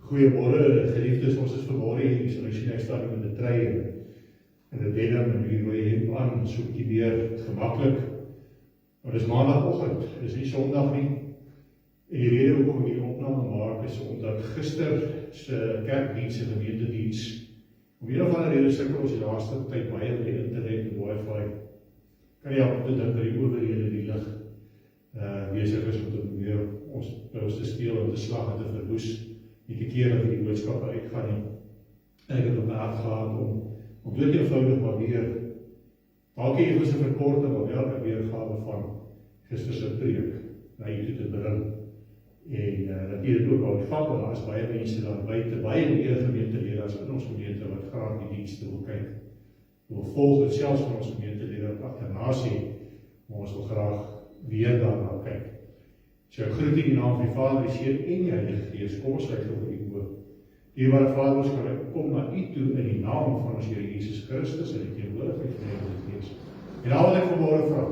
Goeiemôre, geliefdes, ons is vanmôre hier, so as jy nou staan met 'n trui en 'n denim en hier rooi hemp aan, soek jy weer gemaklik. Maar dis maandagoggend, dis nie Sondag nie. En die rede hoekom ek hierdie opname maak is omdat gister se kerkdiens en gemeentediens, om een of ander rede sukkel ons die laaste tyd baie met die internet en wifi. Kan jy help te dink dat die owerhede die lig besig is om te probeer ons te steel en te slag en te verwoes. Nie te keer dat die boodskappe uitgaan nie. En ek het op my hart gehad om dood eenvoudig maar weer dalk eers 'n verkorting of elke weergawe van gister se preek na u toe te bring. En natuurlik ook al die feit dat daar is baie mense daar buite, baie meer gemeentelede as in ons gemeente wat graag die dienste wil kyk. Wil volg dit selfs van ons gemeentelede wat agterna sê, maar ons wil graag weer daarna kyk. So ek groet in die naam van die Vader, die Seun en die Heilige Gees. Kom ons sluit op die oë. Dierbare Vader, ons kom na u toe in die naam van ons Here Jesus Christus en die teenwoordigheid van die Heilige Gees. En al wat ek vanmôre vra,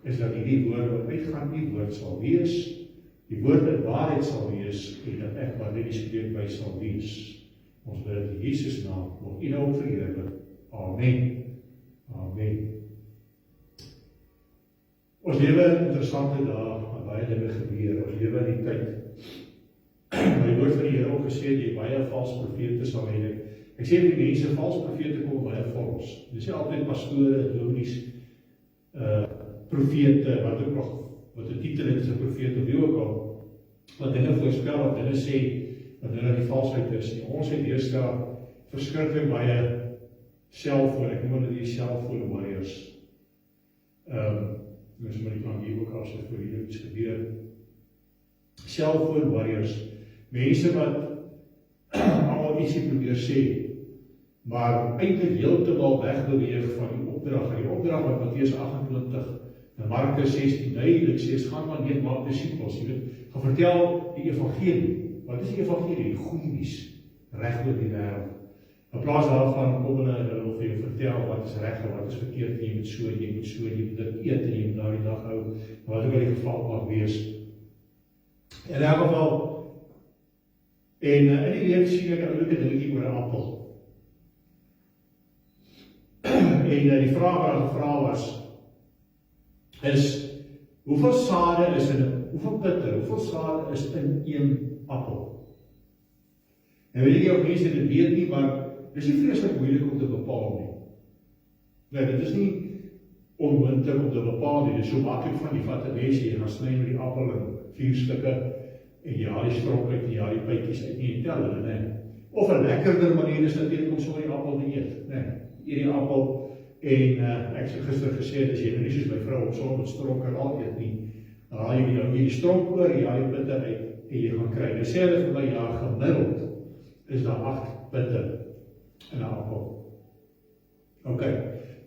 is dat hierdie woord wat uitgaan, u woord sal wees, die woord in waarheid sal wees, en dat ek wat die spreekbuis sal wees. Ons bid in Jesus naam, mag u nou verheerlik. Amen. Amen. Ons lewe in interessante dae, baie dinge gebeur, ons lewe in die tyd. Maar die woord van die Here ook gesê, jy baie valse profete sal hê. Ek sê die mense, valse profete kom baie vorms. Dis nie altyd pastore, dominees, profete, wat ook nog, wat 'n titel het as 'n profeet of wie ook al, wat dinge voorspel, wat dinge sê, wat dinge die valsheid is nie. Ons het deesdae verskriklik baie selfoon, ek noem dit die selfoon warriors. Mens moet die plan hier ook as vir hier iets gebeur. Selfoon warriors, mense wat allemaal ietsie probeer sê, maar eintlik heeltemal wegbeweeg van die opdrag. Die opdrag wat Matteus 28 en Markus 16 duidelik sê, gaan maar net maak disippels, jy weet, gaan vertel die evangelie. Wat is die evangelie? Die goeie nuus, reg oor die wêreld. In plaas daarvan kom hulle wil vir jou vertel wat is reg en wat is verkeerd, jy moet so, jy moet dit eet en jy moet daardie dag hou, wat ook al die geval mag wees. In elk geval, en in die week sien ek 'n oulike dingetjie oor 'n appel. En die vraag wat gevra was, is, hoeveel sade is hoeveel pitte, hoeveel sade is in een appel? En weet jy of mense dit weet nie, maar dis nie vreeslik moeilik om te bepaal nie. Nee, dit is nie onmoontlik om te bepaal nie. Dit is so maklik van die vat 'n mens, jy gaan sny met die appel in 4 stukke en jy haal die stronk uit en jy haal die bytjies uit en jy tel hulle, nee. Of 'n lekkerder manier is natuurlik om sommer die appel te eet, nee. Eet die appel en ek het gister gesê, as jy nie soos my vrou op sommer met stronk en al eet nie, dan haal jy die stronk oor, jy haal die pitte uit en jy gaan kry. Nou sê hulle vir my, ja, gemiddeld is daar 8 pitte in 'n appel. Ok,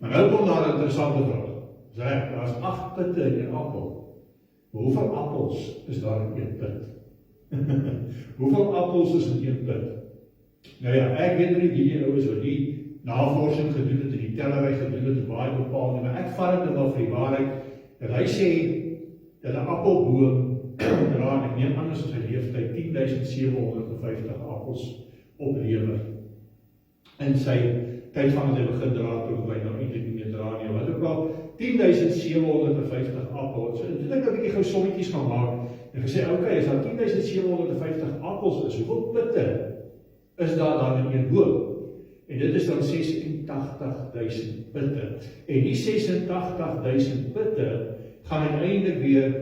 maar nou kom daar 'n interessante vraag. Zeg, daar is 8 pitte in 'n appel. Hoeveel appels is daar in 1 pit? Hoeveel appels is in 1 pit? Nou ja, ek weet nie wie jy nou is wat die navorsing gedoen het en die tellery gedoen het, baie bepaal nie, maar ek vat dit nou vir die waarheid, dat hy sê, dat 'n appelboom dra, ek neem anders as sy leeftyd, 10.750 appels oplewer. In sy tyd van hy begin dra, toe hy nou eintlik nie meer dra nie, wat ook al, 10.750 appels. So, toe ek 'n bietjie gou sommetjies gaan maak, en gesê, ok, as daar 10.750 appels is, hoeveel pitte is daar dan in 1 boom? En dit is dan 86.000 pitte. En die 86.000 pitte gaan uiteindelik weer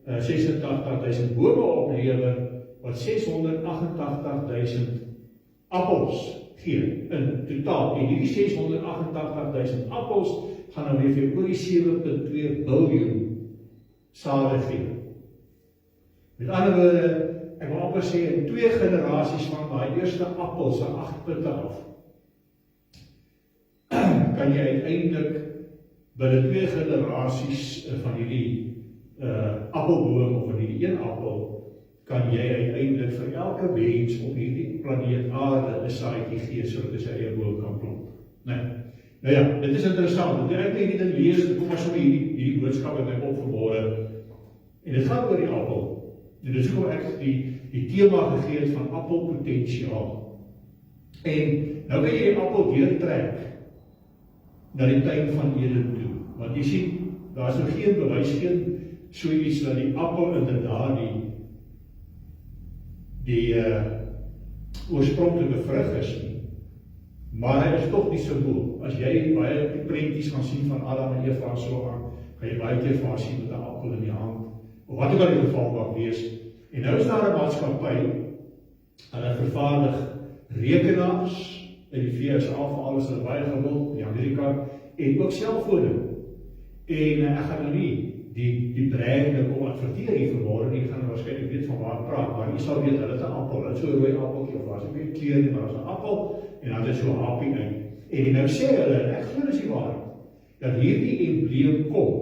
86.000 bome oplewer, wat 688.000 appels gee in totaal. En hierdie 688.000 appels gaan dan weer vir oor die 7.2 biljoen sade gee. Met ander woorde, ek wil amper sê, in 2 generasies van daai eerste appels, van 8 pitte af, kan jy uiteindelik binne 2 generasies van hierdie appelboom, of van hierdie 1 appel, kan jy uiteindelik vir elke mens op hierdie planeet aarde 'n saadjie gee, sodat hy sy eie boom kan plant. Nee. Nou ja, dit is interessant, want ek hierdie ding lees, kom maar so hierdie boodskap in my op vanmôre, en dit gaan oor die appel. En dit is hoekom ek die tema gegee het van appelpotensiaal. En nou kan jy die appel deurtrek na die tuin van Eden toe. Want jy sien, daar is nog geen bewys, geen so iets dat die appel inderdaad die oorspronklike vrug is nie. Maar hy is toch die symbool. As jy baie prentjies gaan sien van Adam en Eva so aan, gaan jy baie keer van sien met 'n appel in die hand, of wat ook al die geval mag wees. En nou is daar 'n maatskappy, hulle vervaardig rekenaars in die VSA, vir alles hulle baie gewild, in Amerika, en ook selfone. En ek gaan nou nie die brein nou kom adverteer hier vanmorgen nie, ek gaan waarskynlik weet van waar ek praat, maar jy sal weet, hulle het 'n appel, hulle het so 'n rooi appeltjie, of was ek weet kleur nie, maar as 'n appel, en dan het so 'n happie uit. En nou sê hulle, en ek glo dis die waarheid, dat hierdie embleem kom,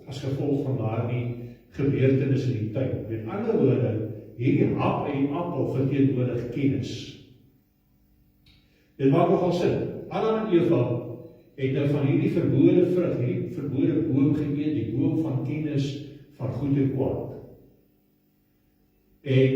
as gevolg van daardie gebeurtenis in die tuin. Met ander woorde, hierdie hap en die appel verteenwoordig kennis. Dit maak nogal sin. Adam en Eva het nou van hierdie verbode vrug, hierdie verbode boom geëet, die boom van kennis van goed en kwaad. En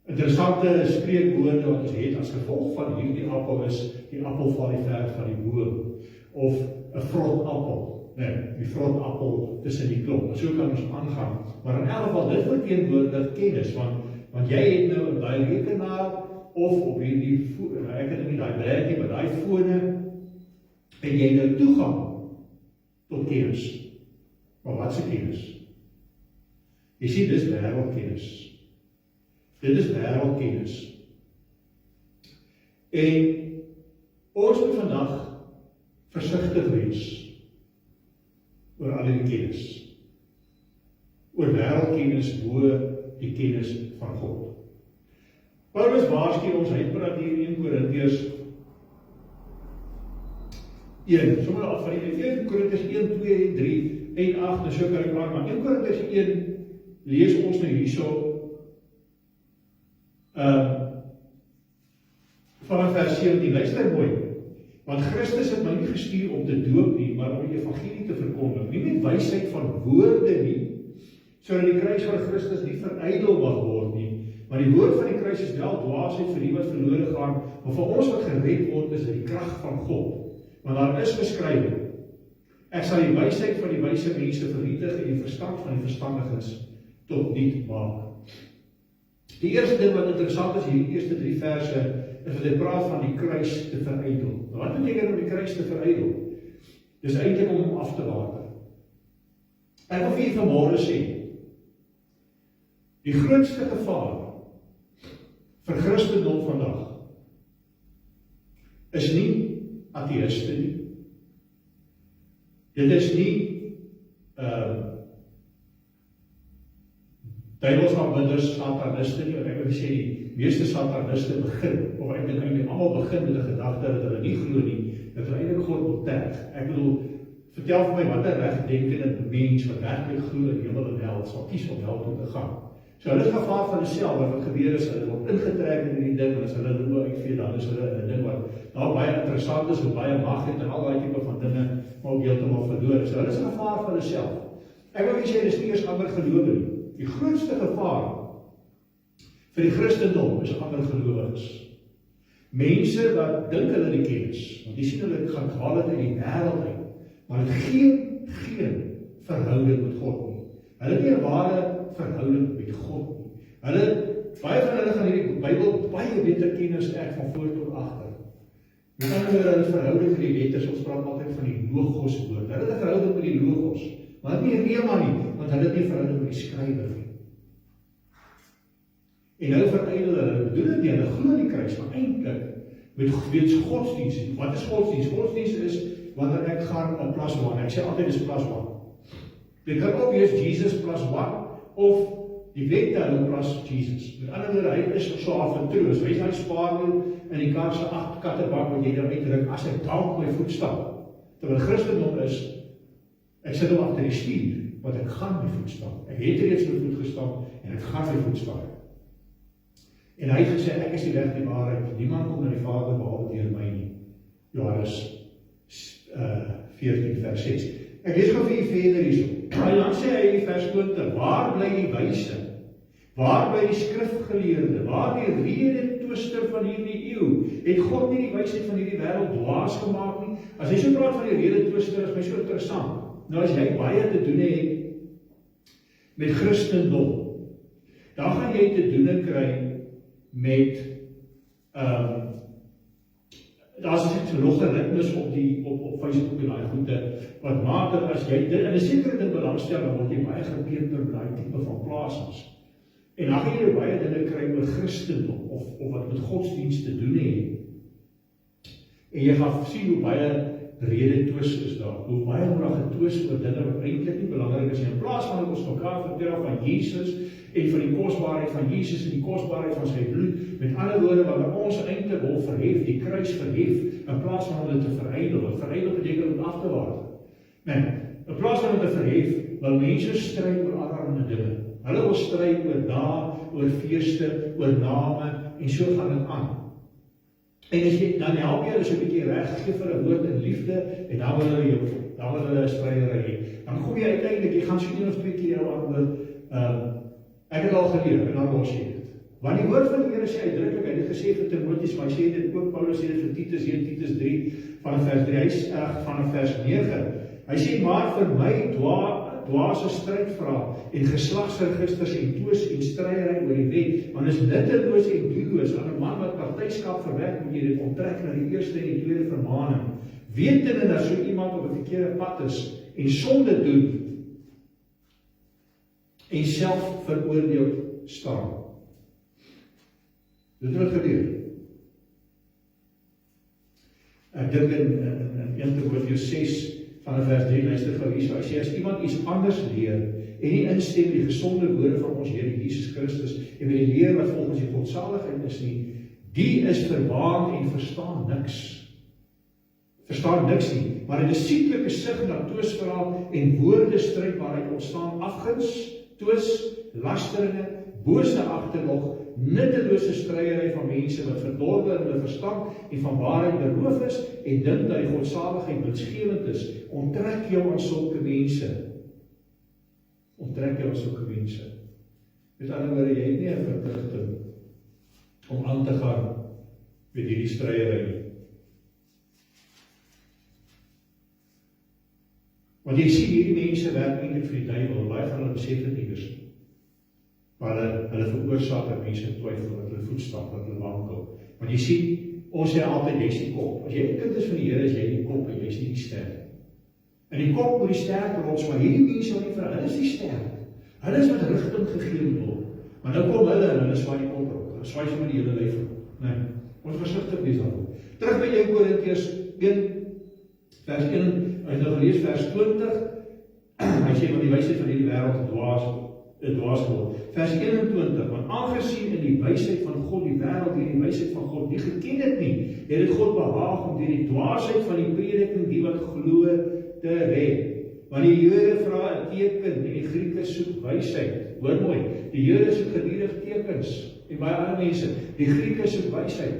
interessante spreekwoorde wat ons het as gevolg van hierdie appel is, die appel val die ver van die boom, of 'n vrot appel, die vrot appel tussen die klomp, so kan ons aangaan. Maar in elk geval, dit verteenwoordig kennis, want jy het nou by rekenaar, of op hierdie, ek het nie die brekkie, maar die fone, en jy nou toegang tot kennis. Maar wat is kennis? Jy sien, dis wêreldkennis. Dit is wêreldkennis. En ons moet vandag versigtig wees oor al die kennis. Oor wêreldkennis bo die kennis van God. Paulus waarsku ons, hy praat hier in 1 Korintiërs 1, sommer af van die 1 Korintiërs 1, 2, 3, 1, 8, en so kan ek maar 1 Korintiërs 1, lees ons nou hierso, vanaf vers 17, luister mooi, want Christus het my nie gestuur om te doop nie, maar om die evangelie te verkondig, nie met wysheid van woorde nie, sodat die kruis van Christus nie verydel mag word nie, maar die woord van die kruis is wel dwaasheid vir die wat verlore gaan, maar vir ons wat gered word is die krag van God. Want daar is geskrywe, ek sal die wysheid van die wyse mense vernietig en die verstand van die verstandiges tot niet maak. Die eerste ding wat interessant is, hierdie eerste 3 verse, is dat hy praat van die kruis te verydel. Wat beteken om die kruis te verydel? Dis eintlik om hom af te water. Ek wil vir julle vanmôre sê, die grootste gevaar vir Christendom vandag is nie ateïste nie. Dit is nie duiwelsaanbidders, sataniste nie, want ek wil sê die meeste sataniste begin, of eintlik almal begin met 'n gedagte dat hulle nie glo nie, dat hulle eintlik God wil terg. Ek bedoel, vertel vir my wat 'n regdenkende mens wat werklik glo in hemel en hel sal kies om hel toe te gaan. So hulle is gevaar van hulself, wat gebeur is, hulle word ingetrek in die ding, en as hulle loop uitvee, dan is hulle in 'n ding wat daar baie interessant is, en baie mag het, en al die tipe van dinge, maar ook heeltemal verloor. So hulle is gevaar van hulself. Ek wil nie sê, dis nie eers ander gelowe nie. Die grootste gevaar vir die Christendom is ander gelowiges. Mense wat dink hulle die kennis, want die sien hulle gaan haal dit in die wêreld uit, maar het geen verhouding met God nie. Hulle het nie 'n ware verhouding met God nie. Baie van hulle gaan hierdie Bybel baie beter ken as ek van voor tot agter. Met ander woorde, hulle verhouding met die letters, ons praat altyd van die logos woord. Hulle het 'n verhouding met die logos, maar nie rema nie, want hulle het nie verhouding met die skrywer nie. En nou verydel hulle, bedoel dit nie, hulle glo die kruis, maar eintlik met godsdienst. Wat is godsdienst? Godsdienst is wanneer ek gaan in plus 1. Ek sê altyd is plus 1. Dit kan ook wees Jesus plus 1 of die wette plus Jesus. Met ander woorde, hy is so af en toe. As hy sy spaarwiel in die kar se agterkatterbak wat jy dan uitdruk, as ek dalk my voet stap. Terwyl Christendom is, ek sit hom agter die stuur, want ek gaan my voet stap. Ek het reeds my voet gestap en ek gaan my voet stap. En hy het gesê, ek is die weg, die waarheid, niemand kom na die Vader behalwe deur my nie. Johannes 14 vers 6. Ek lees gou vir julle verder hierso. En dan sê hy in vers 20, waar bly die wyse? Waarby die skrifgeleerde, waar die redetwister van hierdie eeu, het God nie die wysheid van hierdie wêreld dwaas gemaak nie. As hy so praat van die redetwister, is my so interessant. Nou as jy baie te doen het met Christendom, dan gaan jy te doen kry met daar's net logaritmes op Facebook en daai goede wat maak dat as jy dit in 'n sekere ding belangstel, dan word jy baie gepeper met daai tipe van plasings. En dan gaan jy baie dinge kry oor Christendom of wat met godsdienst te doen het. En jy gaan sien hoe baie redetwis is daar, hoe baie moet daar getwis oor dinge wat eintlik nie belangrik is. In plaas van dat ons mekaar vertel van Jesus en van die kosbaarheid van Jesus en die kosbaarheid van sy bloed, met ander woorde, wanneer ons eintlik wil verhef, die kruis verhef, in plaas van om dit te verydel. En verydel beteken om af te water. Nee, in plaas van om te verhef, wil mense stryd oor allerlei dinge. Hulle wil stryd oor dae, oor feeste, oor name, en so gaan dit aan. En as jy, dan help jy so 'n bietjie reg, gee vir 'n woord in liefde, en dan wil hulle jou, dan wil hulle 'n stryery hê. Dan kom jy uiteindelik, jy gaan so 1 of 2 keer jou antwoord, ek het al geleer, en dan los jy dit. Want die woord van die Here sê uitdruklik, hy het gesê vir Timoteus, maar hy sê dit ook, Paulus sê dit vir Titus, hier Titus 3, vanaf vers 3, hy sê vanaf vers 9, hy sê, maar vir my dwaase strydvrae en geslagsregisters en twis en stryery oor die wet, want is nutteloos en doelloos aan 'n man wat partyskap verwerk, moet jy dit onttrek na die eerste en die tweede vermaning, wetende dat so iemand op 'n verkeerde pad is en sonde doen en self veroordeel staan. Dit het gebeur. Ek dink in 1 Timoteus 6 van vers 3, luister gou hierso, hy sê, as iemand iets anders leer, en nie instem met die gesonde woorde van ons Here Jesus Christus, en met die leer wat volgens die godsaligheid is nie, die is verwaand en verstaan niks. Verstaan niks nie, maar in 'n sieklike sig na twisvrae en woordestryd waaruit ontstaan afguns, twis, lasteringe, bose agterlog, nuttelose stryery van mense wat verdorwe in hulle verstand en van waarheid beroof is en dink dat die godsaligheid winsgewend is. Onttrek jou aan sulke mense. Onttrek jou aan sulke mense. Met ander woorde, jy het nie 'n verpligting om aan te gaan met hierdie stryery nie. Want jy sien, hierdie mense werk eintlik vir die duiwel, baie van hulle besef dit nie eers nie. Maar hulle veroorsaak dat mense twyfel, dat hulle voetstap, dat hulle wankel. Want jy sien, ons sê altyd, jy is die kop. As jy 'n kind is van die Here, is jy die kop en jy is nie die ster. En die kop moet die ster rots, maar hierdie mense wat nie vir hulle is die ster. Hulle is wat rigting gegee moet word. Maar nou kom hulle en hulle swaai die kop op. Hulle swaai sommer die hele lyf op. Nee, ons versigtig wees daarop. Terug by 1 Korintiërs 1 vers 1, hy het nou gelees vers 20. Hy sê, want die wysheid van hierdie wêreld dwaas word. Vers 21, want aangesien in die wysheid van God die wêreld deur die wysheid van God nie geken het nie, het dit God behaag om deur die dwaasheid van die prediking die wat glo te red. Want die Jode vra 'n teken en die Grieke soek wysheid. Hoor mooi, die Jode soek gedurig tekens en baie ander mense, die Grieke soek wysheid.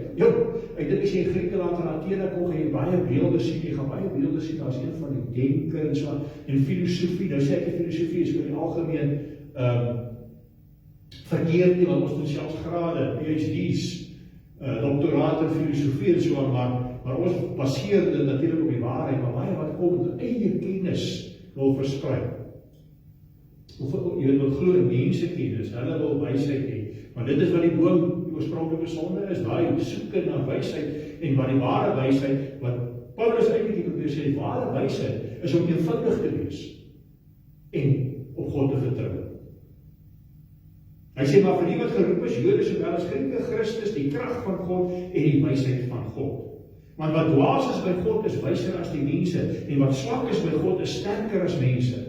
Ek dink as jy in Griekeland en Athene kom, gaan jy baie beelde sien, jy gaan baie beelde sien as een van die denke en so en filosofie. Nou sê ek die filosofie is oor die algemeen verkeerd nie, want ons doen selfs grade, PhD's, doktoraat in filosofie en so, maar ons baseer dit natuurlik op die waarheid, maar baie wat kom met eie kennis wil versprei. Jy wil glo in mense kennis, hulle wil wysheid hê, maar dit is wat die boom, die oorspronklike sonde is, daai soeke na wysheid, en wat die ware wysheid, wat Paulus eintlik probeer sê, die ware wysheid is om eenvoudig te wees en op God te vertrou. Hy sê, maar vir die wat geroep is, Jode sowel as Grieke, Christus, die krag van God en die wysheid van God. Want wat dwaas is by God is wyser as die mense, en wat swak is by God is sterker as mense.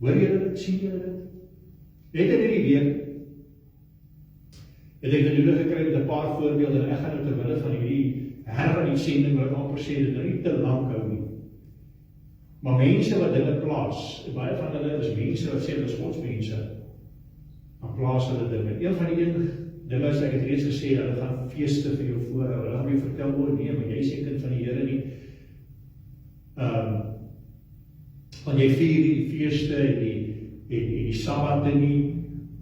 Hoor julle dit, sien julle dit? Net in hierdie week het ek dit gekry met 'n paar voorbeelde, en ek gaan nou terwille van hierdie heruitsending wat ek amper sê, dit nie te lank hou nie. Maar mense wat dinge plaas, baie van hulle is mense wat sê hulle is godsmense, dan plaas hulle dinge. Een van die dinge is, ek het reeds gesê, hulle gaan feeste vir jou voorhou, hulle gaan jou vertel, nee, maar jy is nie kind van die Here nie. Want jy vier die feeste en die Sabbat nie.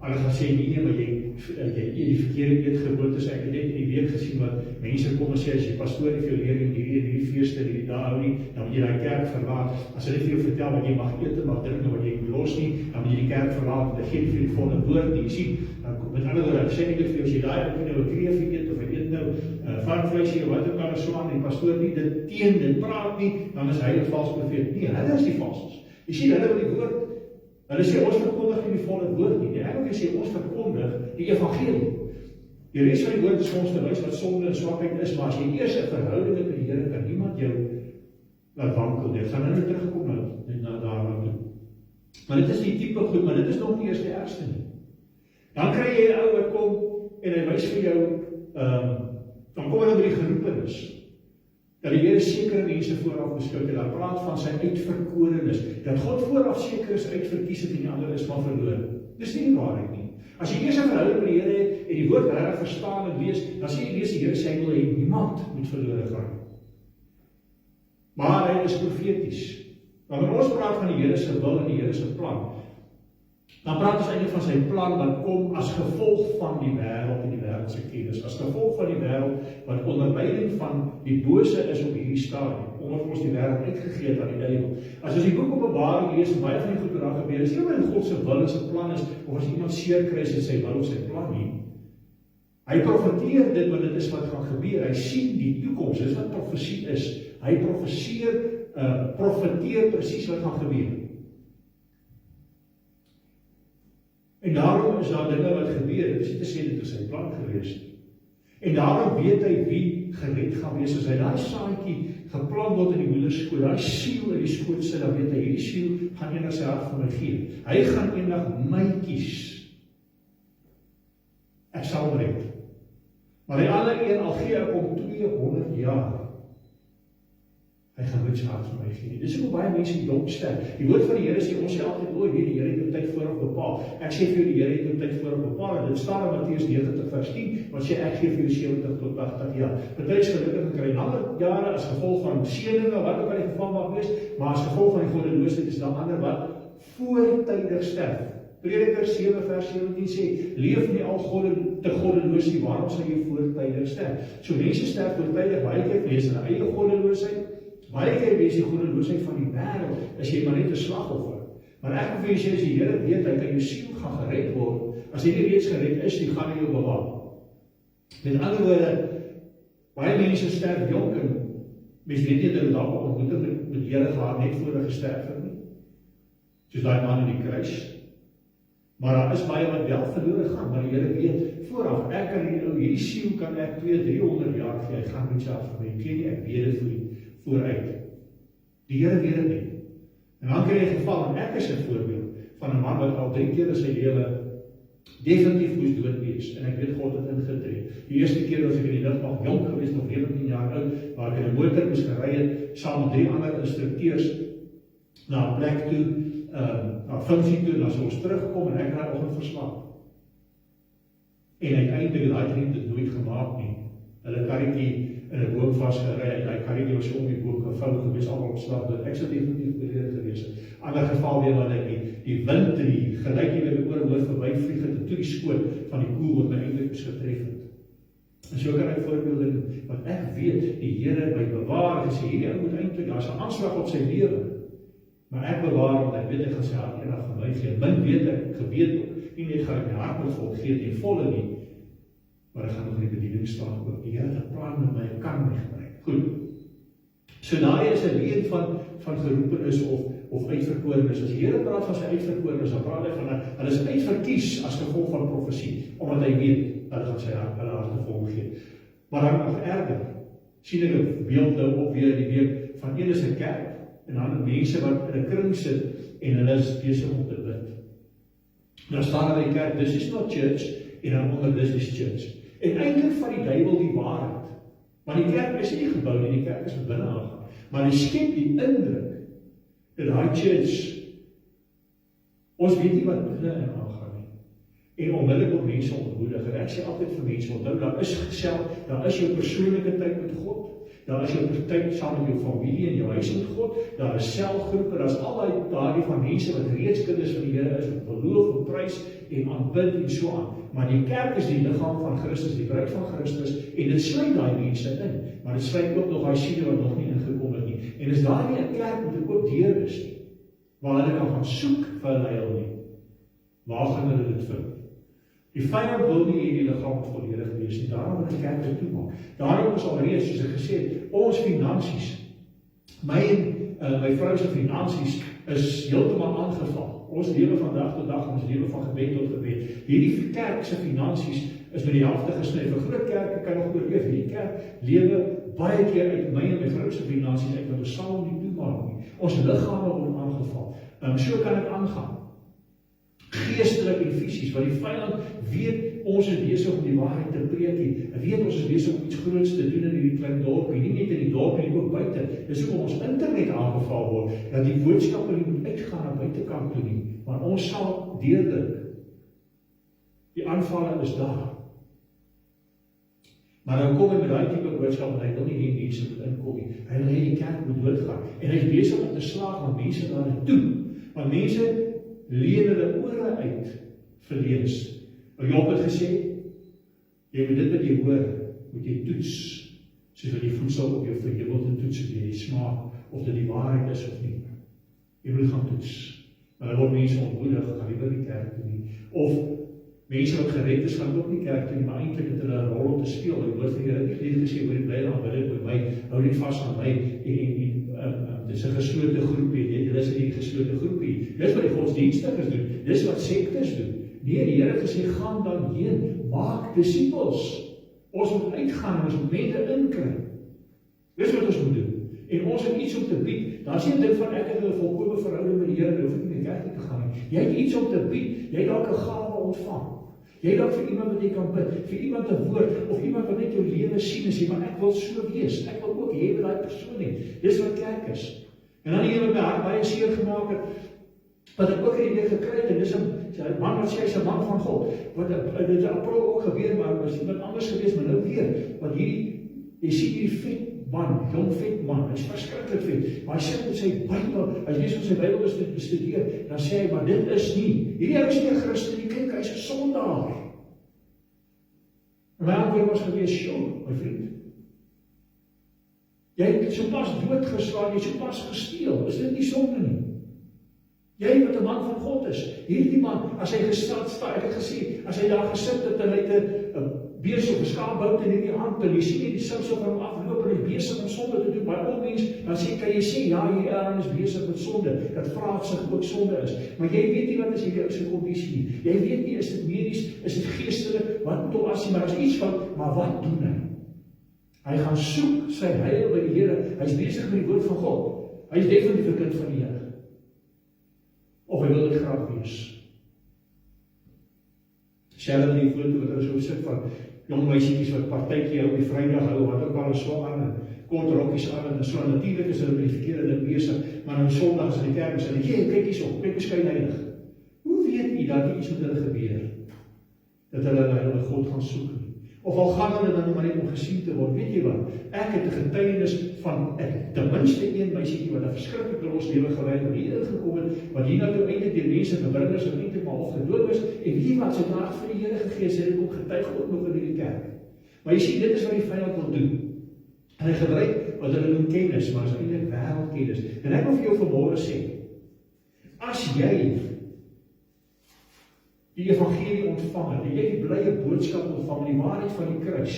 Hulle gaan sê nee, maar jy eet die verkeerde eetgewoontes. Ek het net in die week gesien wat mense kom en sê, as jy pastoor nie vir jou leer in hierdie feeste, hierdie dae hou nie, dan moet jy die kerk verlaat. As hulle vir jou vertel wat jy mag eet, mag drink, wat jy moet los nie, dan moet jy die kerk verlaat. Hulle gee nie vir die volle woord nie. Jy sien, met ander woorde, ek sê nie vir jou, as jy daai nou 'n kreef eet of jy eet nou varkvleis of wat ook al so aan, die pastoor nie dit praat nie, dan is hy 'n valse profeet. Nee, hulle is die valses. Jy sien, hulle wil die woord. Hulle sê ons verkondig nie die volle woord nie. Ek wil sê ons verkondig die evangelie. Die res van die woord is ons te wys wat sonde en swakheid is, maar as jy eers 'n verhouding met die Here, kan niemand jou laat wankel nie. Ek gaan nou terugkom na daarna toe. Maar dit is die tipe goed, maar dit is nog nie eers die ergste nie. Dan kry jy 'n ou wat kom en hy wys vir jou, dan kom hulle by die geroepenis. Dat die Here sekere mense vooraf beskik het. Daar praat van sy uitverkorenes. Dat God vooraf seker is uitverkies het en die ander is van verloor. Dis nie die waarheid nie. As jy eers 'n verhouding met die Here het en die woord regtig verstaan en lees, dan sê jy lees die Here sê hy wil hê niemand moet verlore gaan. Maar hy is profeties. Wanneer ons praat van die Here se wil en die Here se plan, dan praat ons eintlik van sy plan wat kom as gevolg van die wêreld en die wêreldse kennis, as gevolg van die wêreld wat onder leiding van die bose is op hierdie stadium, omdat ons die wêreld uitgegee het aan die duiwel. As ons die boek Openbaring lees en baie van die goed wat daar gebeur, is nie wat God se wil en sy plan is, of as iemand seer kry is sy wil of sy plan nie. Hy profeteer dit, want dit is wat gaan gebeur. Hy sien die toekoms, dis wat profesie is. Hy profeteer presies wat gaan gebeur. En daarom is daar dinge wat gebeur, dit is nie te sê dit is sy plan gewees. En daarom weet hy wie gered gaan wees, as hy daai saadjie geplant word in die moederskoot, daai siel in die skoot sit, dan weet hy, hierdie siel gaan eendag sy hart vir my gee. Hy gaan eendag my kies. Ek sal hom red. Maar die ander een, al gee ek hom 200 jaar, hy gaan nooit sy hart vir my gee. Dis ook baie mense die dom stel. Die woord van die Here sê, ons sê altyd, die Here het jou tyd vooraf bepaal. Ek sê vir jou, die Here het jou tyd vooraf bepaal, en dit staan in Matteus 90 vers 10, wat sê, ek gee vir jou 70 tot 80 jaar. Party is gelukkig gekry langer jare, as gevolg van seëninge, wat ook al die geval mag wees, maar as gevolg van die goddeloosheid is daar ander wat voortydig sterf. Prediker 7 vers 17 sê, leef nie al te goddeloos nie, waarom sal jy voortydig sterf? So mense sterf voortydig, baie keer wees hulle eie goddeloosheid, baie keer wees die goddeloosheid van die wêreld, is jy maar net 'n slagoffer. Maar ek wil vir jou sê, as die Here weet, hy kan jou siel gaan gered word, as jy nie reeds gered is, die gaan hy jou bewaar. Met ander woorde, baie mense sterf jonk, en mense weet nie dat hulle daar ontmoeting met die Here gehad, net voor hulle gesterf het nie. Soos daai man in die kruis. Maar daar is baie wat wel verlore gaan, maar die Here weet vooraf, ek kan hierdie siel kan ek 200-300 jaar gee, ek gaan met jou af vir my, ek weet dit vooruit. Die Here weet dit nie. En dan kry jy geval, en ek is 'n voorbeeld van 'n man wat al 3 keer in sy lewe definitief moes dood wees, en ek weet God het ingetree. Die eerste keer was ek in die lugmag jonk gewees, nog 19 jaar oud, waar ek in 'n motor moes gery het, saam met 3 ander instrukteurs na 'n plek toe, na funksie toe, en as ons terugkom, en ek raak oggend verslaap. En uiteindelik het daai vriend dit nooit gemaak nie. Hulle karretjie in 'n boom vasgery, daai karretjie was om die boom gevou gewees, almal op slag dood. Ek sou definitief bereid gewees het. Ander geval weer wat ek die wind, die gelyk jy weer oor hoor verbyvlieg het, en toe die skoot van die koel wat my eintlik moes getref het. En so kan ek voorbeelde doen, want ek weet, die Here my bewaar, gesê, hierdie ou moet eintlik, daar's 'n aanslag op sy lewe. Maar ek bewaar, want ek weet, ek gaan sy hart eendag vir my gee. Min weet ek, geweet ook, nie net gaan ek my hart met God gee, ten volle nie, maar ek gaan nog in die bediening staan ook. Die Here het 'n plan met my, kan my gebruik. Goed. So daai is 'n leen van geroepenis of uitverkorenes. As die Here praat van sy uitverkorenes, dan praat hy van hulle is uitverkies as gevolg van profesie, omdat hy weet, hulle gaan sy hulle harte vol gee. Maar dan nog erger, sien ek 'n beeld nou op weer in die week, van een is 'n kerk, en dan mense wat in 'n kring sit, en hulle is besig om te bid. Dan staan in die kerk, this is not church, en dan onder this is church. En eintlik van die duiwel die waarheid. Maar die kerk is nie gebou nie, die kerk is van binne aangaan. Maar die skep die indruk, dat daai church, ons weet nie wat binne in aangaan nie. En onmiddellik word mense ontmoedig. En ek sê altyd vir mense, onthou, daar is jou persoonlike tyd met God, daar is jou tyd saam met jou familie en jou huis met God, daar is selgroepe, daar is al daardie van mense wat reeds kinders van die Here is, wat beloof en prys en aanbid en so aan. Maar die kerk is die liggaam van Christus, die bruid van Christus, en dit sluit daai mense in, maar dit sluit ook nog daai siele wat nog nie ingekom het nie. En is daar nie 'n kerk met 'n oop deur is nie, waar hulle kan gaan soek vir hulle heil nie. Waar gaan hulle dit vind? Die vyand wil nie hê die liggaam moet volledig wees nie, daarom moet die kerk dit toemaak. Daarom is alreeds, soos ek gesê het, ons finansies, my en my vrou se finansies is heeltemal aangeval. Ons lewe van dag tot dag, ons lewe van gebed tot gebed. Hierdie kerk se finansies is met die helfte gesny. Vir groot kerke kan nog oorleef. Hierdie kerk lewe baie keer uit my en my vrou se finansies uit, wat ons sal nie toemaak nie. Ons liggame word aangeval. So kan dit aangaan. Geestelik en fisies, want die vyand weet ons is besig om die waarheid te preek nie. Hy weet ons is besig om iets groots te doen in hierdie klein dorpie, nie net in die dorpie, nie ook buite. Dis hoekom ons internet aangeval word, dat die boodskappe nie moet uitgaan na buitekant toe nie, maar ons sal deurdruk. Die aanvalle is daar. Maar dan kom hy met daai tipe boodskap, en hy wil nie die mense moet inkom nie. Hy wil hê die kerk moet doodgaan. En hy is besig om te slaag aan mense daar toe. Want mense leen hulle ore uit vir leuns. Job het gesê, jy moet dit wat jy hoor, moet jy toets, soos wat die voedsel op jou verhebel te toets, of jy smaak, of dit die waarheid is of nie. Jy moet gaan toets. Maar dan word mense ontmoedig, gaan nie by die kerk toe nie. Of mense wat gered is, gaan ook nie kerk toe nie, maar eintlik het hulle 'n rol om te speel. Die woord van die Here het nie gesê, hoor, bly dan bid by my, hou net vas aan my, en dis 'n geslote groepie, jy is nie 'n geslote groepie. Dis wat die godsdienstiges doen, dis wat sektes doen. Nee, die Here het gesê, gaan dan heen, maak disippels. Ons moet uitgaan en ons moet mense inkry. Dis wat ons moet doen. En ons het iets om te bied. Daar is nie 'n ding van ek het 'n volkomme verhouding met die Here, hoef ek nie meer kerk te gaan nie. Jy het iets om te bied. Jy het dalk 'n gawe ontvang. Jy het dalk vir iemand wat jy kan bid, vir iemand 'n woord, of iemand wat net jou lewe sien en sê, maar ek wil so wees. Ek wil ook hê wat daai persoon het. Dis wat kerk is. En dan die Here my hart baie seer gemaak het, wat ek ook hierdie gekry het, en dis 'n man wat sê hy's 'n man van God. Wat dit in April ook gebeur, maar was iemand anders gewees, maar nou weer, want jy sien hierdie vet man, jong vet man, hy's verskriklik vet, maar hy sit met sy Bybel, hy lees om sy Bybel bestudeer, dan sê hy, maar dit is nie, hierdie ou is nie 'n Christen nie, kyk, hy's 'n sondaar. En my antwoord was gewees, sjoe, my vriend, jy het sopas doodgeslaan, jy het sopas gesteel, is dit nie sonde nie? Jy wat 'n man van God is, hierdie man, as hy gestaan, ek het gesê, as hy daar gesit het en hy het 'n besig of skaapbout in die hand, en jy sien nie die sou van hom afloop, en hy besig om sonde te doen, by al mens, dan kan jy sê, ja, jy is besig met sonde, dat vraagsig ook sonde is, maar jy weet nie wat is hierdie ou se kondisie nie, jy weet nie, is dit medies, is dit geestelik, wat moet hom as jy, maar is iets van, maar wat doen hy? Hy gaan soek sy heil by die Here, hy is besig met die woord van God, hy is definitief 'n kind van die Here, of hy wil dit graag wees. Selfs in die foto wat hulle so sit van jong meisietjies wat partytjie op die Vrydag hou, wat ook al so aan, en kort rokkies aan, en so, natuurlik is hulle met die verkeerde ding besig, maar nou Sondag is in die kerk, en sê, kyk hierso, kyk hoe skynheilig. Hoe weet jy dat iets met hulle gebeur? Dat hulle God gaan soek nie? Of al gaan hulle dan maar net om gesien te word, weet jy wat? Ek het 'n getuienis van ten minste een meisietjie wat 'n verskriklike los lewe gelei het, wat hier ingekom het, wat hier nou uiteindelik deur mense verbringers en eintlik maar of gedood is, en weet jy wat, sy het vir die Here gegee, sy het ook getuig ook nog in hierdie kerk. Maar jy sien, dit is wat die vyand wil doen. En hy gebruik wat hulle noem kennis, maar is eintlik wêreldkennis. En ek wil vir jou vanmôre sê, as jy die evangelie ontvang het, en jy die blye boodskap ontvang, die waarheid van die kruis,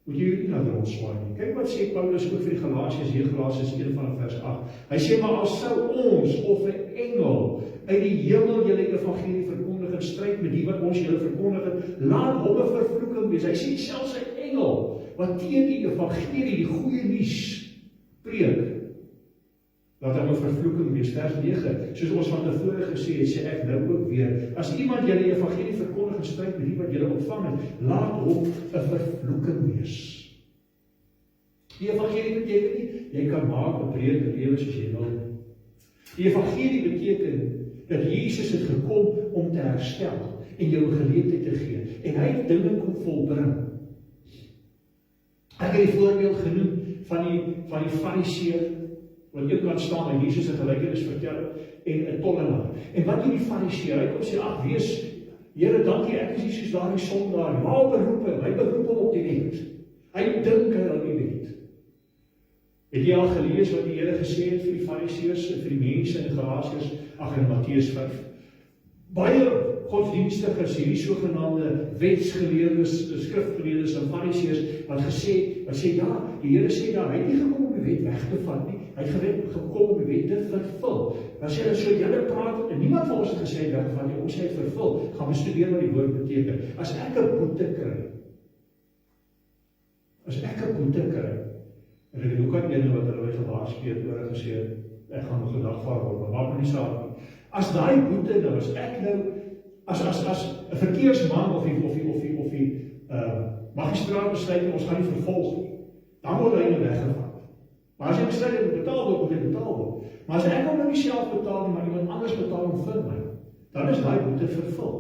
moet jy nie na rondswaai nie. Kyk wat sê Paulus ook vir die Galasiërs, hier Galasiërs 1 vanaf vers 8. Hy sê, maar as sou ons of 'n engel uit die hemel julle evangelie verkondig in stryd met die wat ons julle verkondig het, laat hom 'n vervloeking wees. Hy sê selfs 'n engel wat teen die evangelie, die goeie nuus preek, laat hom 'n vervloeking wees. Vers 9, soos ons van tevore gesê het, sê ek nou ook weer, as iemand julle evangelie verkondig in stryd met die wat julle ontvang het, laat hom 'n vervloeking wees. Die evangelie beteken nie, jy kan maak 'n breed lewe soos jy wil. Die evangelie beteken dat Jesus het gekom om te herstel en jou 'n geleentheid te gee, en hy het dinge kom volbring. Ek het die voorbeeld genoem van die fariseer, wat een kant staan en Jesus 'n gelykenis vertel, en 'n tollenaar. En wat doen die fariseer? Hy kom sê, ag wees, Here, dankie, ek is nie soos daardie sondaar, maar beroep, hy beroep hom op die wet. Hy dink aan die wet. Het jy al gelees wat die Here gesê het vir die fariseërs en vir die mense in Galasiërs, in Matteus 5? Baie godsdienstiges, hierdie sogenaamde wetsgeleerdes, skrifgeleerdes en fariseërs, wat sê, ja, die Here sê, ja, hy het nie gekom om die wet weg te vat nie, hy het gekom om die wet te vervul. Dan sê hulle, so julle praat, en niemand van ons het gesê, weggevat nie, ons sê vervul, gaan bestudeer wat die woord beteken. As ek 'n boete kry, en ek het ook aan ene wat hulle gewaarsku het oor gesê, ek gaan nog gedagvaar word, maar maak my nie saak nie. As daai boete nou, as ek nou, as 'n verkeersman of die magistraat besluit, ons gaan nie vervolg nie, dan word hy weggevat. Maar as jy besluit het betaal word, moet hy betaal word. Maar as ek hom nou nie self betaal nie, maar iemand anders betaal hom vir my, dan is daai boete vervul.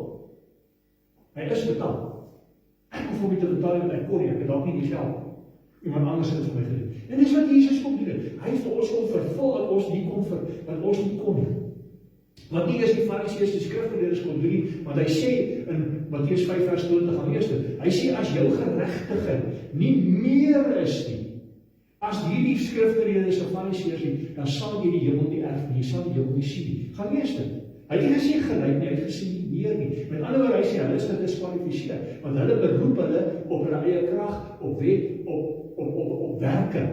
Hy is betaal. Ek hoef hom nie te betaal, want ek kon nie, ek het dalk nie die geld. Iemand anders het vir my gedoen. En dis wat Jesus kom doen. Hy het vir ons kom vervul wat ons nie kon nie. Wat nie is die fariseërs die skrifgeleerdes kon doen nie, want hy sê in Matteus 5 vers 20 gaan lees dit. Hy sê as jou geregtigheid nie meer is nie, as hierdie skrifgeleerdes en fariseërs nie, dan sal jy die hemel nie erf nie, jy sal die hemel nie sien nie. Gaan lees dit. Hy het nie gesê gelyk nie, hy het gesê nie meer nie. Met ander woorde, hy sê hulle is gediskwalifiseer, want hulle beroep hulle op hulle eie krag, op wet, op werke.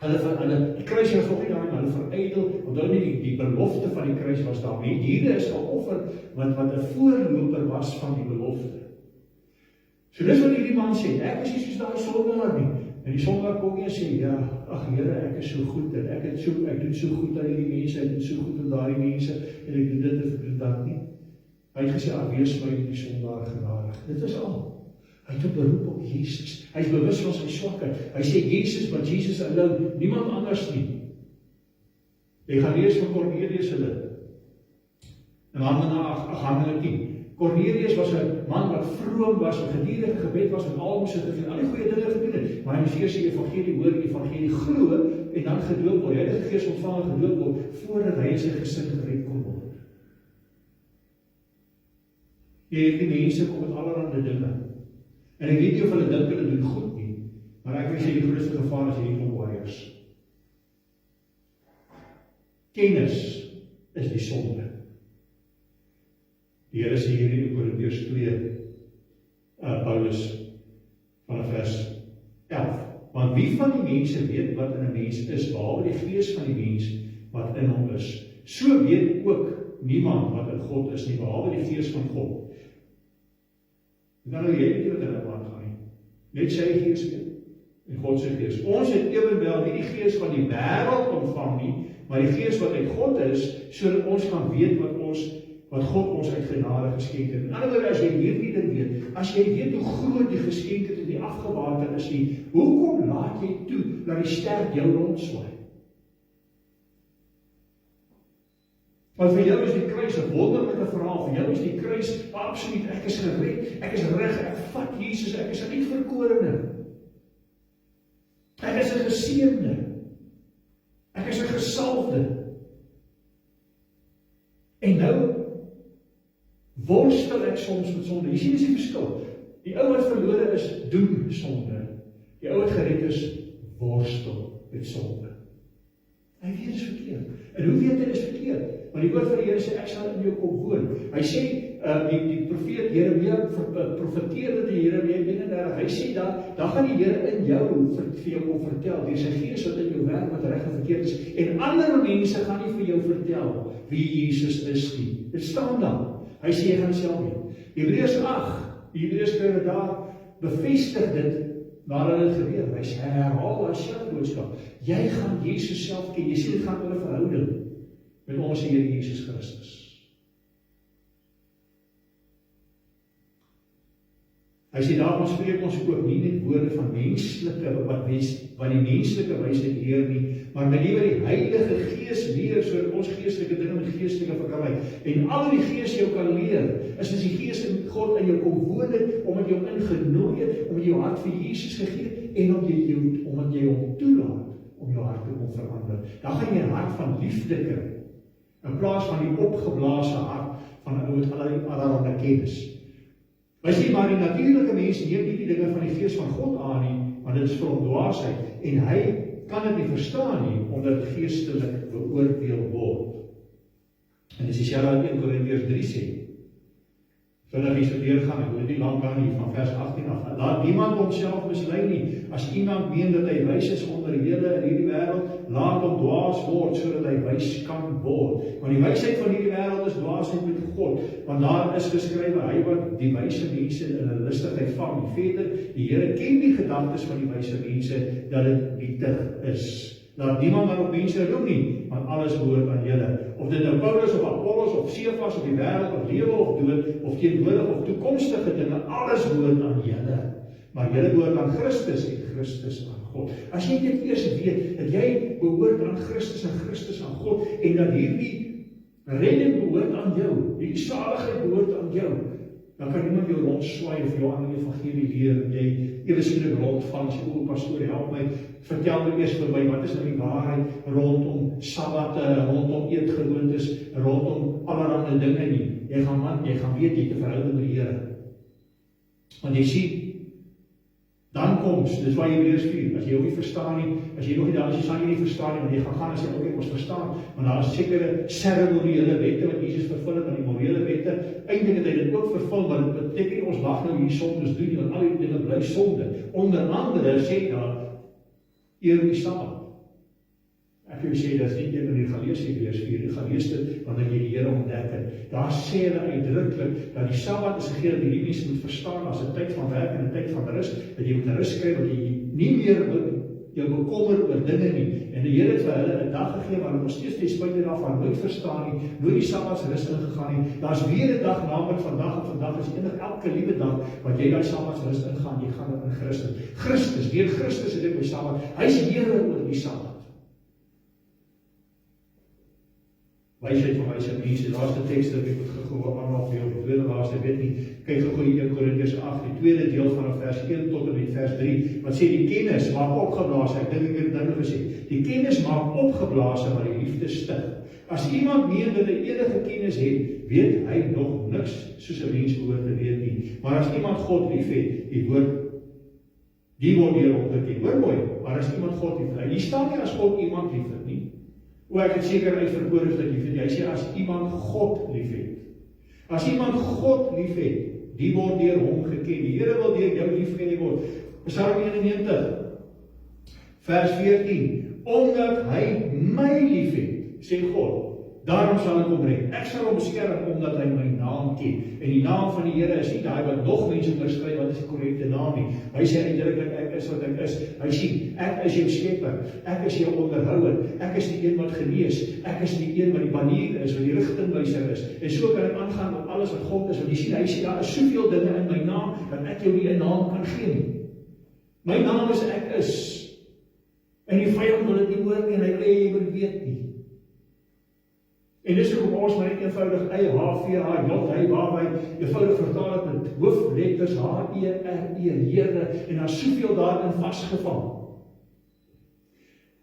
Die kruis was nog nie daar, hulle verydel, want hulle nie die belofte van die kruis was daar nie. Hierdie is 'n offer wat 'n voorloper was van die belofte. So dis wat hierdie man sê, ek is nie soos daai sondaar nie. En die sondaar kom nie en sê, ja, ag Here, ek is so goed en ek doen so goed aan hierdie mense, ek doen so goed aan daardie mense en ek doen dit en ek doen dat nie. Hy het gesê, wees my die sondaar genadig. Dit is al. Hy het 'n beroep op Jesus. Hy is bewus van sy swakheid. Hy sê Jesus, maar Jesus alone, niemand anders nie. Jy gaan lees van Cornelius hulle. In Handelinge 10. Cornelius was 'n man wat vroom was, wat gedurende gebed was, en almoses het al die goeie dinge gedoen het. Maar hy moes eers die evangelie hoor, die evangelie glo en dan gedoop word. Hy het die Gees ontvang en gedoop word voordat hy sy gesin gered kon word. Hierdie mense kom met allerlei dinge. En ek weet nie of hulle dink hulle doen goed nie, maar ek wil sê die grootste gevaar is hierdie omwaaiers. Kennis is die sonde. Die Here sê hier in Korintiërs 2, Paulus, van vers 11. Want wie van die mense weet wat in 'n mens is, behalwe die gees van die mens wat in hom is? So weet ook niemand wat in God is nie, behalwe die gees van God. Dan nou jy weet wat in 'n man gaan nie. Net sy gees weet, en God se gees. Ons het ewenwel nie die gees van die wêreld ontvang nie, maar die gees wat uit God is, sodat ons kan weet wat God ons uit genade geskenk het. In ander woorde, as jy hierdie ding weet, as jy weet hoe groot die geskenk en die afgewaarde is nie, hoekom laat jy toe dat die ster jou rondswaai? Want vir jou is die kruis 'n wonderlike verhaal, vir jou is die kruis absoluut, ek is gered, ek is reg, ek vat Jesus, ek is 'n uitverkorene. Ek is 'n geseënde. Ek is 'n gesalfde. En nou worstel ek soms met sonde. Jy sien dis die verskil. Die ou wat verlore is, doen sonde. Die ou wat gered is, worstel met sonde. Hy weet dit is verkeerd. En hoe weet hy dit is verkeerd? Want die woord van die Here sê, ek sal in jou kom woon. Hy sê, die profeet Jeremia profeteer dit in Jeremia 31, hy sê dan gaan die Here in jou vir jou kom vertel, deur sy gees wat in jou werk wat reg en verkeerd is, en ander mense gaan nie vir jou vertel wie Jesus is nie. Dit staan daar. Hy sê, jy gaan self weet. Hebreërs 8, die Hebreërs skrywer daar, bevestig dit, nadat dit gebeur. Hy sê, herhaal as selfboodskap. Jy gaan Jesus self ken, jy sê dit gaan oor 'n verhouding met ons Here Jesus Christus. Hy sê, daarom spreek ons ook nie net woorde van menslike, wat die menslike wysheid leer nie, maar met die wat die Heilige Gees leer, sodat ons geestelike dinge met geestelike verklaring. En al die Gees jou kan leer, is as die Gees God in jou kom woon het, omdat jy hom ingenooi het, omdat jy jou hart vir Jesus gegee het, en omdat jy hom toelaat om jou hart te kom verander. Dan gaan jy 'n hart van liefde kry, in plaas van die opgeblaasde hart van 'n ou met allerlei kennis. Wij sien maar die natuurlike mens neem nie die dinge van die gees van God aan nie, want dit is vir hom dwaasheid, en hy kan dit nie verstaan nie, omdat geestelik beoordeel word. En dis dieselfde wat 1 Korintiërs 3 sê. Vinnig hier so deurgaan, ek wil nie lank aan hier van vers 18 af. Laat niemand homself mislei nie. As iemand meen dat hy wys is onder hele in hierdie wêreld, laat hom dwaas word sodat hy wys kan word. Want die wysheid van hierdie wêreld is dwaasheid met God. Want daar is geskrywe, hy wat die wyse mense in hulle listigheid vang, die verder, die Here ken die gedagtes van die wyse mense dat dit nietig is. Laat niemand dan op mense roem nie, want alles behoort aan julle. Of dit nou Paulus of Apollos of Cephas of die wêreld of lewe of dood of teenwoordig of toekomstige dinge, alles behoort aan julle. Maar julle behoort aan Christus en Christus aan God. As jy dit eers weet, dat jy behoort aan Christus en Christus aan God, en dat hierdie redding behoort aan jou, hierdie saligheid behoort aan jou, dan kan niemand jou rondswaai of jou aan die evangelie leer, en jy ewe skielik rondval, as jy, pastoor, help my, vertel my eers vir my, wat is nou die waarheid rondom Sabbatte, rondom eetgewoontes, rondom allerlei dinge nie. Jy gaan weet, jy te verhouding met die Here. Want jy sien, dan koms, dis waar jy weer vier, as jy ook nie verstaan nie, as jy nog nie daar is, jy sal nie verstaan nie, want jy gaan as jy ook nie ons verstaan, want daar is sekere ceremoniële wette wat Jesus vervul het, en die morele wette, eintlik het hy dit ook vervul, maar dit beteken nie, ons mag nou hier sondes doen, want al die dinge bly sonde. Onder andere sê daar, eer die Sabbat. Ek wil sê, dat is nie een in die gelees, Hebreërs 4, die gelees dit, wanneer jy die Here ontdek het. Daar sê hulle uitdruklik, dat die Sabbat is gegee, dat die mense moet verstaan, as 'n tyd van werk en 'n tyd van rus, dat jy moet rus kry, dat jy nie meer jou bekommer oor dinge nie. En die Here het vir hulle 'n dag gegee, maar hulle nog steeds ten spyte daarvan nooit verstaan nie, nooit die Sabbatsrus ingegaan nie. Daar's weer 'n dag, naamlik vandag, en vandag is elke liewe dag, wat jy daai Sabbatsrus ingaan, jy gaan in Christus. Christus, deur Christus het ek my Sabbat, hy is Here oor die Sabbat. Wysheid van wyse mense, laaste teks dat ek het gehoor allemaal vir jou, die tweede laaste, weet nie, kyk gou die 1 Korintiërs 8, die tweede deel van vers 1 tot en met vers 3, wat sê die kennis maak opgeblaas, ek dink ek het dit nou gesê, die kennis maak opgeblaas, maar die liefde stig. As iemand meen dat hy enige kennis het, weet hy nog niks, soos 'n mens behoort te weet nie. Maar as iemand God lief het, die word deur hom geken. Hoor mooi, maar as iemand God lief het, hier staan nie as God iemand lief het nie. Ek het seker uitverkorig dat jy sê, as iemand God lief het. As iemand God lief het, die word deur hom geken. Die Here wil deur jou lief geken word. Psalm 91, vers 14. Omdat hy my lief het, sê God, daarom sal ek hom red. Ek sal hom beskerm, omdat hy my naam ken. En die naam van die Here is nie daai wat nog mense onderskryf wat is die korrekte naam nie. Hy sê uitdruklik, ek is wat ek is. Hy sê, ek is jou skepper, ek is jou onderhouer, ek is die een wat genees, ek is die een wat die banier is, wat die rigtingwyser is. En so kan ek aangaan met alles wat God is, want jy sien, hy sê, daar is soveel dinge in my naam, dat ek jou nie 'n naam kan gee nie. My naam is ek is. En die vyand wil dit nie hoor nie, en hy wil hê jy moet weet nie. En dis ook ons maar net eenvoudig HVH, waarby eenvoudig vertaal het met hoofletters HERE, Here, en daar soveel daarin vasgevang.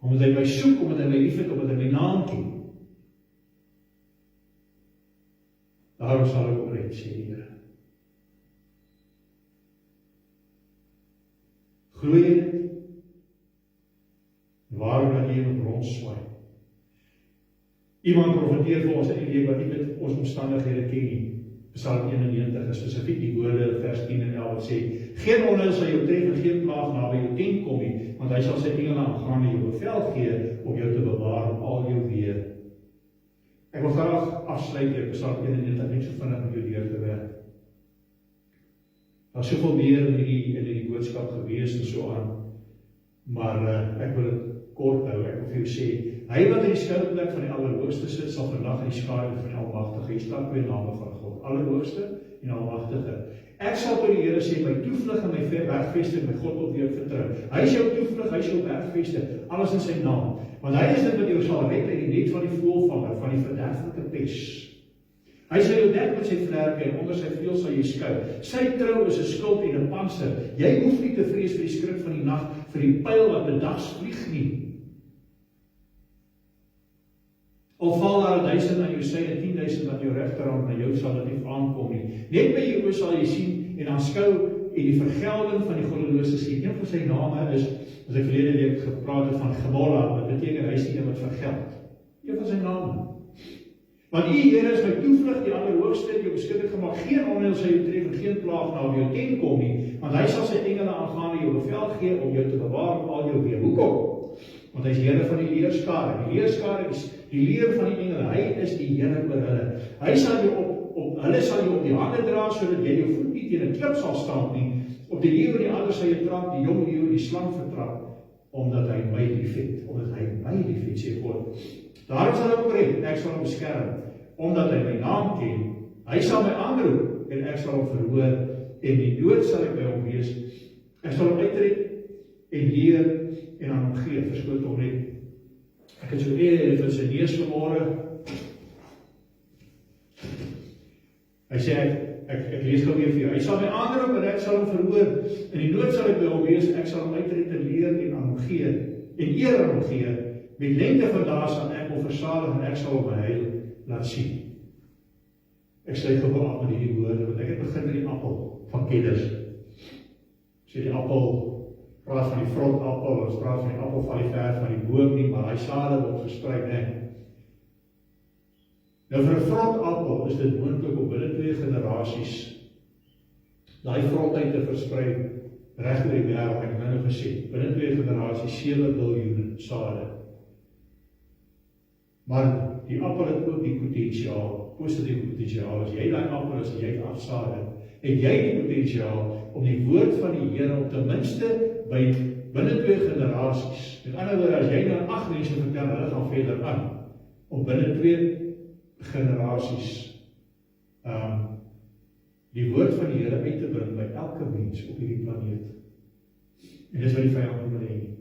Omdat hy my soek, omdat hy my lief het, omdat hy my naam ken. Daarom sal ek opreed, sê die Here. Glooi dit, waarom dat jy moet rondswaai. Iemand profeteer vir ons in die week wat nie met ons omstandighede ken nie. Psalm 91 is spesifiek die woorde vers 10 en 11 wat sê, geen onheil sal jou tref en geen plaag naby jou tent kom nie, want hy sal sy engele aangaande jou bevel gee om jou te bewaar op al jou weë. Ek wil graag afsluit hier Psalm 91 net so vinnig met jou deur te werk. Daar is soveel meer in die boodskap gewees en so aan, maar ek wil dit kort hou. Ek wil vir jou sê, hy wat in die skuilplek van die Allerhoogste sit, sal vandag in die skadu van die Almagtige. Hier staan twee name van God, Allerhoogste en Almagtige. Ek sal tot die Here sê, my toevlug en my bergvesting, my God op wie ek vertrou. Hy is jou toevlug, hy is jou bergvesting, alles in sy naam. Want hy is dit wat jou sal red uit die net van die voëlvanger, van die verderflike pes. Hy sal jou dek met sy vlerke en onder sy vleuels sal jy skuil. Sy trou is 'n skild en 'n pantser. Jy hoef nie te vrees vir die skrik van die nag, vir die pyl wat bedags vlieg nie. Al val daar 1000 aan jou sy en 10.000 aan jou regterhand, na jou sal dit nie aankom nie. Net by jou oë sal jy sien en aanskou en die vergelding van die goddelose sien. Een van sy name is, as ek verlede week gepraat het van Gemola, wat beteken hy is die een wat vergeld. Een van sy name. Want U, Here, is my toevlug, die Allerhoogste het jou beskikbaar gemaak. Geen onheil sal jou tref en geen plaag na jou tent kom nie, want hy sal sy engele aangaande jou bevel gee om jou te bewaar op al jou weë. Hoekom? Want hy is Here van die leerskare. Die leerskare is die leer van die engele. Hy is die Here oor hulle. Hy sal jou hulle sal jou op die hande dra sodat jy jou voet nie teen 'n klip sal stamp nie. Op die leeu en die ander sal jy trap, die jong leeu en die slang vertrap, omdat hy my liefhet. Omdat hy my liefhet, sê God. Daarom sal ek oorred, ek sal hom beskerm, omdat hy my naam ken. Hy sal my aanroep en ek sal hom verhoor, en die dood sal ek by hom wees. Ek sal hom uitred en leer en aan hom gee, verskoot hom net. Ek het so even sy neus vanmorgen. Hy sê, ek lees gou weer vir jou. Hy sal my aanroep en ek sal hom verhoor. In die nood sal ek by hom wees, ek sal hom uitred en leer en aan hom gee, en eer aan hom gee. Met lengte van dae sal ek hom versadig en ek sal hom my heil laat sien. Ek sluit gou af met hierdie woorde, want ek het begin met die appel van kenners. Sê die appel, praat van die frontappel, ons praat van die appel van die ver van die boom nie, maar hy sade word versprei, nee. Nou vir 'n frontappel is dit moontlik om binne 2 generasies daai frontheid te versprei reg oor die wêreld. Ek het nou gesê, binne 2 generasies 7 biljoen sade. Maar die appel het ook die potensiaal, positiewe potensiaal. As jy daai appel is, jy afsade, en jy die potensiaal om die woord van die Here op ten minste binne 2 generasies. Met ander woorde, as jy nou 8 mense vertel, hulle gaan verder aan, om binne 2 generasies die woord van die Here uit te bring by elke mens op hierdie planeet. En dis wat die vyand nie wil hê nie.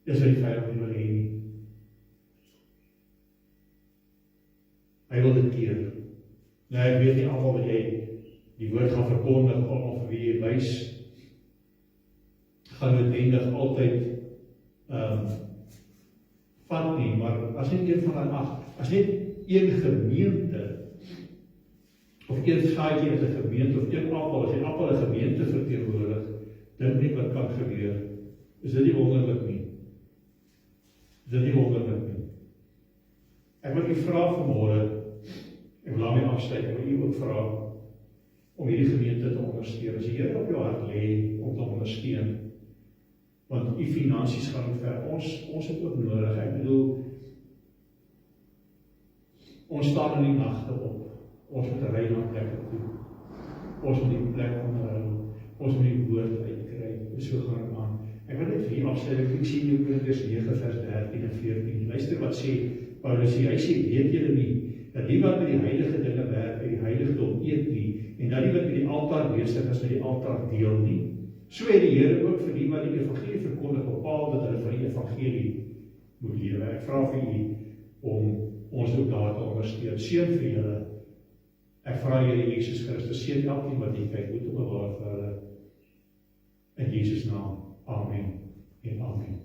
Dis wat die vyand nie wil hê nie. Hy wil dit keer. Nou, ek weet nie almal wat jy die woord gaan verkondig of wie jy wys, gaan noodwendig altyd vat nie, maar as net een van die 8, as net een gemeente, of een saadjie is 'n gemeente, of een appel, as die appel 'n gemeente verteenwoordig, dink nie wat kan gebeur. Is dit nie wonderlik nie? Is dit nie wonderlik nie? Ek wil u vra vanmôre, ek wil daarmee afsluit, ek wil u ook vra om hierdie gemeente te ondersteun. As die Here op jou hart lê om te ondersteun, want u finansies gaan ook ver. Ons het ook nodig. Ek bedoel, ons staan in die nagte op. Ons moet 'n ry na plekke toe. Ons moet die plek onderhou. Ons moet die woord uitkry. So gaan dit aan. Ek wil net hier afsluit. Ek sien jou Korintiërs 9 vers 13 en 14. Luister wat sê Paulus hier. Hy sê, weet julle nie dat die wat met die heilige dinge werk, uit die heiligdom eet nie, en dat die wat met die altaar besig is, met die altaar deel nie. So het die Here ook vir die wat die evangelie verkondig bepaal dat hulle van die evangelie moet lewe. Ek vra vir u om ons ook daar te ondersteun. Seën vir julle. Ek vra Here Jesus Christus, seën elkeen wat hier kyk, moet bewaar vir hulle. In Jesus naam. Amen en amen.